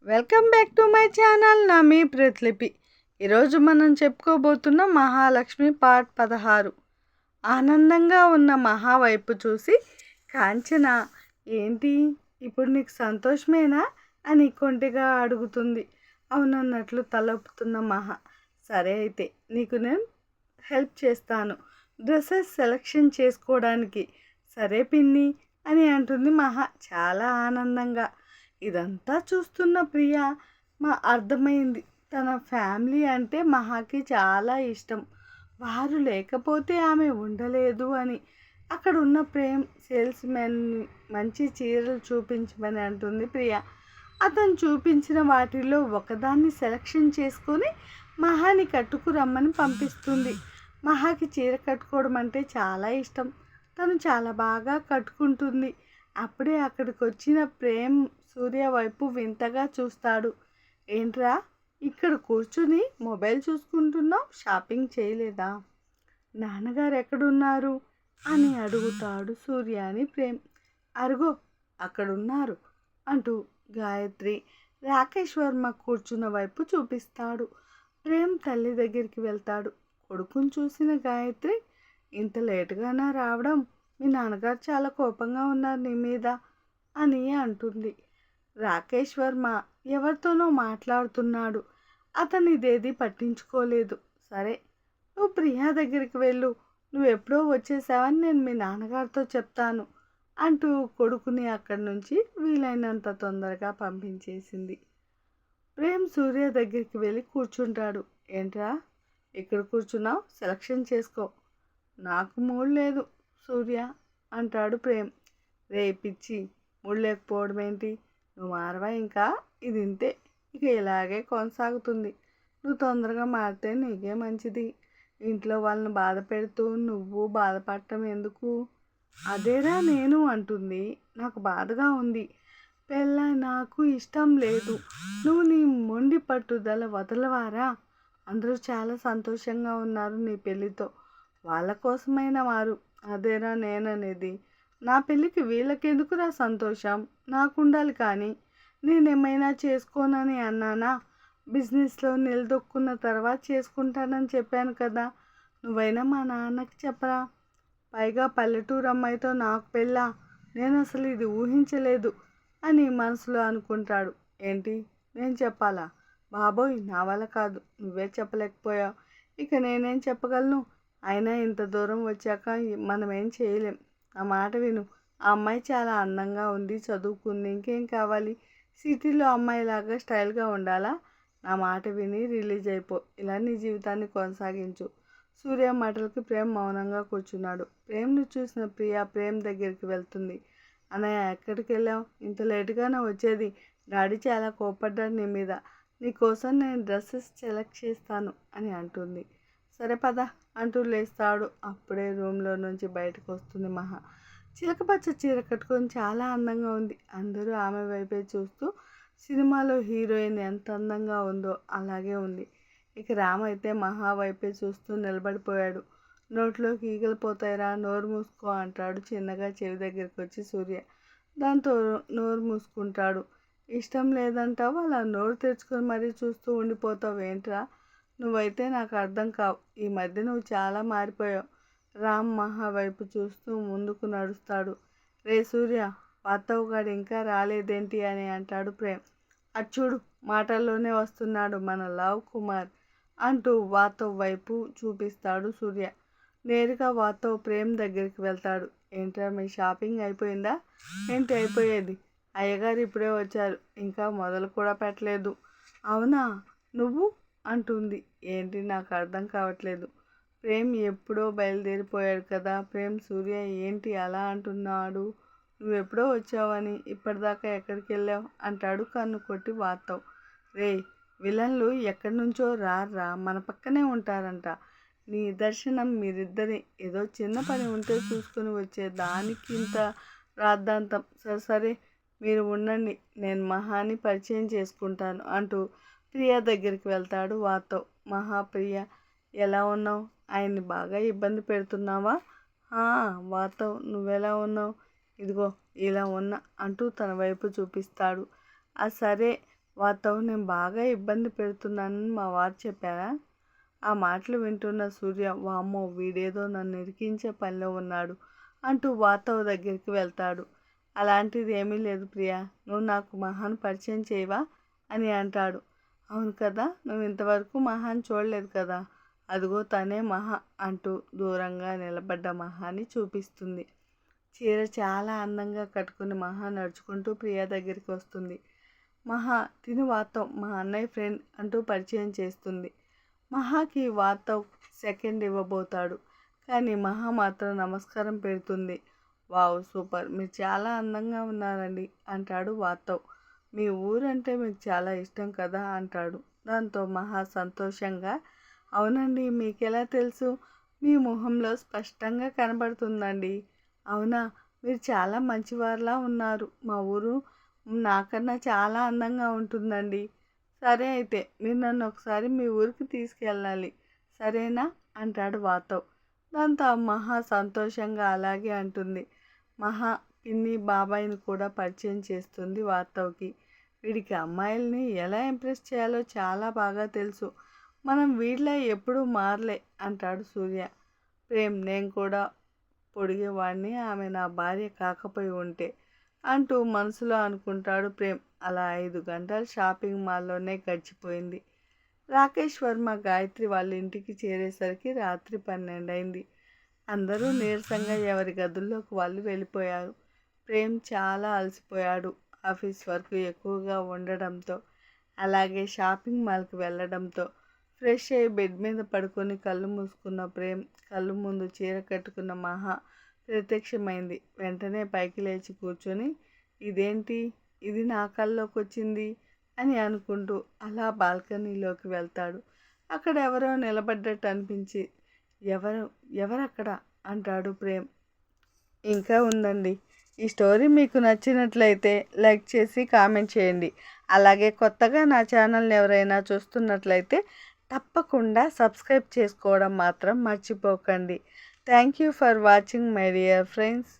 Welcome back to my channel. నా మీ ప్రతిలిపి. ఈరోజు మనం చెప్పుకోబోతున్న మహాలక్ష్మి పార్ట్ 16. ఆనందంగా ఉన్న మహా వైపు చూసి కాంచన, ఏంటి ఇప్పుడు నీకు సంతోషమేనా అని కొంటిగా అడుగుతుంది. అవునన్నట్లు తలొప్పుతున్న మహా, సరే అయితే నీకు నేను హెల్ప్ చేస్తాను డ్రెస్సెస్ సెలెక్షన్ చేసుకోవడానికి. సరే పిన్ని అని అంటుంది మహా చాలా ఆనందంగా. ఇదంతా చూస్తున్న ప్రియ అర్థమైంది, తన ఫ్యామిలీ అంటే మహాకి చాలా ఇష్టం, వారు లేకపోతే ఆమె ఉండలేదు అని. అక్కడ ఉన్న ప్రేమ్ సేల్స్ మెన్ మంచి చీరలు చూపించమని అంటుంది ప్రియ. అతను చూపించిన వాటిల్లో ఒకదాన్ని సెలెక్షన్ చేసుకొని మహాని కట్టుకురమ్మని పంపిస్తుంది. మహాకి చీర కట్టుకోవడం అంటే చాలా ఇష్టం, తను చాలా బాగా కట్టుకుంటుంది. అప్పుడే అక్కడికి వచ్చిన ప్రేమ్ సూర్య వైపు వింతగా చూస్తాడు. ఏంట్రా ఇక్కడ కూర్చుని మొబైల్ చూసుకుంటున్నావు, షాపింగ్ చేయలేదా? నాన్నగారు ఎక్కడున్నారు అని అడుగుతాడు సూర్యాని ప్రేమ్. అరుగో అక్కడున్నారు అంటూ గాయత్రి రాకేష్ వర్మ కూర్చున్న వైపు చూపిస్తాడు. ప్రేమ్ తల్లి దగ్గరికి వెళ్తాడు. కొడుకుని చూసిన గాయత్రి, ఇంత లేటుగానా రావడం? మీ నాన్నగారు చాలా కోపంగా ఉన్నారు నీ మీద అని అంటుంది. రాకేష్ వర్మ ఎవరితోనో మాట్లాడుతున్నాడు, అతను ఇదేది పట్టించుకోలేదు. సరే నువ్వు ప్రియా దగ్గరికి వెళ్ళు, నువ్వు ఎప్పుడో వచ్చేసావని నేను మీ నాన్నగారితో చెప్తాను అంటూ కొడుకుని అక్కడి నుంచి వీలైనంత తొందరగా పంపించేసింది. ప్రేమ్ సూర్య దగ్గరికి వెళ్ళి కూర్చుంటాడు. ఏంట్రా ఇక్కడ కూర్చున్నావు, సెలక్షన్ చేసుకో. నాకు మూడ్ లేదు సూర్య అంటాడు ప్రేమ్. రే పిచ్చి, మూడ్ లేకపోవడం ఏంటి? నువ్వు మారవా? ఇంకా ఇది ఇంతే, ఇక ఇలాగే కొనసాగుతుంది. నువ్వు తొందరగా మారితే నీకే మంచిది. ఇంట్లో వాళ్ళని బాధ పెడుతూ నువ్వు బాధపడటం ఎందుకు? అదేరా నేను అంటుంది. నాకు బాధగా ఉంది, పెళ్ళ నాకు ఇష్టం లేదు. నువ్వు నీ మొండి పట్టుదల వదలవారా? అందరూ చాలా సంతోషంగా ఉన్నారు నీ పెళ్ళితో, వాళ్ళ కోసమైన వారు. అదేరా నేననేది. నా పెళ్ళికి వీళ్ళకెందుకురా సంతోషం, నాకుండాలి. కానీ నేనేమైనా చేసుకోనని అన్నానా? బిజినెస్లో నిలదొక్కున్న తర్వాత చేసుకుంటానని చెప్పాను కదా. నువ్వైనా మా నాన్నకి చెప్పరా. పైగా పల్లెటూరు అమ్మాయితో నాకు పెళ్ళా? నేను అసలు ఇది ఊహించలేదు అని మనసులో అనుకుంటాడు. ఏంటి నేను చెప్పాలా? బాబోయ్ నా వల్ల కాదు, నువ్వే చెప్పలేకపోయావు, ఇక నేనేం చెప్పగలను? అయినా ఇంత దూరం వచ్చాక మనం ఏం చేయలేం. నా మాట విను, ఆ అమ్మాయి చాలా అందంగా ఉంది, చదువుకుంది, ఇంకేం కావాలి? సిటీలో అమ్మాయిలాగా స్టైల్గా ఉండాలా? నా మాట విని రిలీజ్ అయిపో, ఇలా నీ జీవితాన్ని కొనసాగించు. సూర్య మాటలకి ప్రేమ్ మౌనంగా కూర్చున్నాడు. ప్రేమ్ని చూసిన ప్రియ ప్రేమ్ దగ్గరికి వెళ్తుంది. అన్నయ్య ఎక్కడికి వెళ్ళావు? ఇంత లేటుగానే వచ్చేది? డాడీ చాలా కోపడ్డాడు నీ మీద, నీకోసం నేను డ్రెస్సెస్ సెలెక్ట్ చేస్తాను అని అంటుంది. సరే పద అంటూ లేస్తాడు. అప్పుడే రూమ్లో నుంచి బయటకు వస్తుంది మహా. చిలకపచ్చ చీర కట్టుకొని చాలా అందంగా ఉంది. అందరూ ఆమె వైపే చూస్తూ సినిమాలో హీరోయిన్ ఎంత అందంగా ఉందో అలాగే ఉంది. ఇక రామ్ అయితే మహా వైపే చూస్తూ నిలబడిపోయాడు. నోట్లోకి ఈగలు పోతాయిరా, నోరు మూసుకో అంటాడు చిన్నగా చెవి దగ్గరికి వచ్చి సూర్య. దాంతో నోరు మూసుకుంటాడు. ఇష్టం లేదంటావు, అలా నోరు తెరుచుకొని మరీ చూస్తూ ఉండిపోతావు ఏంట్రా? నువ్వైతే నాకు అర్థం కావు. ఈ మధ్య నువ్వు చాలా మారిపోయావు. రామ్ మహా వైపు చూస్తూ ముందుకు నడుస్తాడు. రే సూర్య, వాతవ్గాడు ఇంకా రాలేదేంటి అని అంటాడు ప్రేమ్. అచ్చుడు మాటల్లోనే వస్తున్నాడు మన లవ్ కుమార్ అంటూ వాతవ్ వైపు చూపిస్తాడు సూర్య. నేరుగా వాతవ్ ప్రేమ్ దగ్గరికి వెళ్తాడు. ఏంట్రా మీ షాపింగ్ అయిపోయిందా? ఏంటి అయిపోయేది, అయ్యగారు ఇప్పుడే వచ్చారు, ఇంకా మొదలు కూడా పెట్టలేదు. అవునా, నువ్వు అంటుంది. ఏంటి నాకు అర్థం కావట్లేదు, ప్రేమ్ ఎప్పుడో బయలుదేరిపోయాడు కదా. ప్రేమ్ సూర్య ఏంటి అలా అంటున్నాడు? నువ్వెప్పుడో వచ్చావని, ఇప్పటిదాకా ఎక్కడికి వెళ్ళావు అంటాడు కన్ను కొట్టి వాతవ్. రే విలన్లు ఎక్కడి నుంచో రారా, మన పక్కనే ఉంటారంట. నీ దర్శనం మీరిద్దరి, ఏదో చిన్న పని ఉంటే చూసుకుని వచ్చే దానికి ఇంత రాద్ధాంతం. సరే సరే మీరు ఉండండి, నేను మహాని పరిచయం చేసుకుంటాను అంటూ ప్రియ దగ్గరికి వెళ్తాడు వాతవ్. మహా, ప్రియ ఎలా ఉన్నావు? ఆయన్ని బాగా ఇబ్బంది పెడుతున్నావా? వాతవ్ నువ్వెలా ఉన్నావు? ఇదిగో ఇలా ఉన్నా అంటూ తన వైపు చూపిస్తాడు. సరే వారితో నేను బాగా ఇబ్బంది పెడుతున్నానని మా వారు చెప్పారా? ఆ మాటలు వింటున్న సూర్య, వామ్మో వీడేదో నన్ను ఇరికించే పనిలో ఉన్నాడు అంటూ వార్తవ దగ్గరికి వెళ్తాడు. అలాంటిది ఏమీ లేదు ప్రియా, నువ్వు నాకు మహాను పరిచయం చేయవా అని అంటాడు. అవును కదా, నువ్వు ఇంతవరకు మహాని చూడలేదు కదా, అదిగో తనే మహా అంటూ దూరంగా నిలబడ్డ మహాని చూపిస్తుంది. చీర చాలా అందంగా కట్టుకుని మహా నడుచుకుంటూ ప్రియా దగ్గరికి వస్తుంది. మహా తిని వార్తవ్ మా అన్నయ్య ఫ్రెండ్ అంటూ పరిచయం చేస్తుంది. మహాకి వార్తవ్ సెకండ్ ఇవ్వబోతాడు, కానీ మహా మాత్రం నమస్కారం పెడుతుంది. వావ్ సూపర్, మీరు చాలా అందంగా ఉన్నారండి అంటాడు వార్తవ్. మీ ఊరంటే మీకు చాలా ఇష్టం కదా అంటాడు. దాంతో మహా సంతోషంగా, అవునండి, మీకెలా తెలుసు? మీ మొహంలో స్పష్టంగా కనబడుతుందండి. అవునా, మీరు చాలా మంచివారిలా ఉన్నారు. మా ఊరు నాకన్నా చాలా అందంగా ఉంటుందండి. సరే అయితే మీరు నన్ను ఒకసారి మీ ఊరికి తీసుకెళ్ళాలి, సరేనా అంటాడు వార్తవ్. దాంతో మహా సంతోషంగా అలాగే అంటుంది. మహా పిన్ని బాబాయిని కూడా పరిచయం చేస్తుంది వార్తవ్కి. వీడికి అమ్మాయిల్ని ఎలా ఇంప్రెస్ చేయాలో చాలా బాగా తెలుసు, మనం వీడిలా ఎప్పుడూ మారలే అంటాడు సూర్య. ప్రేమ్, నేను కూడా పొడిగేవాడిని ఆమె నా భార్య కాకపోయి ఉంటే అంటూ మనసులో అనుకుంటాడు ప్రేమ్. అలా 5 గంటలు షాపింగ్ మాల్లోనే గడిచిపోయింది. రాకేష్ వర్మ గాయత్రి వాళ్ళ ఇంటికి చేరేసరికి రాత్రి 12 అయింది. అందరూ నీరసంగా ఎవరి గదుల్లోకి వాళ్ళు వెళ్ళిపోయారు. ప్రేమ్ చాలా అలసిపోయాడు, ఆఫీస్ వర్క్ ఎక్కువగా ఉండడంతో, అలాగే షాపింగ్ మాల్కి వెళ్ళడంతో. ఫ్రెష్ అయ్యి బెడ్ మీద పడుకొని కళ్ళు మూసుకున్న ప్రేమ్ కళ్ళు ముందు చీర కట్టుకున్న మహా ప్రత్యక్షమైంది. వెంటనే పైకి లేచి కూర్చొని, ఇదేంటి, ఇది నా కల్లోకి వచ్చింది అని అనుకుంటూ అలా బాల్కనీలోకి వెళ్తాడు. అక్కడ ఎవరో నిలబడ్డట్టు అనిపించి, ఎవరక్కడ అంటాడు ప్రేమ్. ఇంకా ఉందండి. ఈ స్టోరీ మీకు నచ్చినట్లయితే లైక్ చేసి కామెంట్ చేయండి. అలాగే కొత్తగా నా ఛానల్ని ఎవరైనా చూస్తున్నట్లయితే తప్పకుండా సబ్స్క్రైబ్ చేసుకోవడం మాత్రం మర్చిపోకండి. Thank you for watching my dear friends.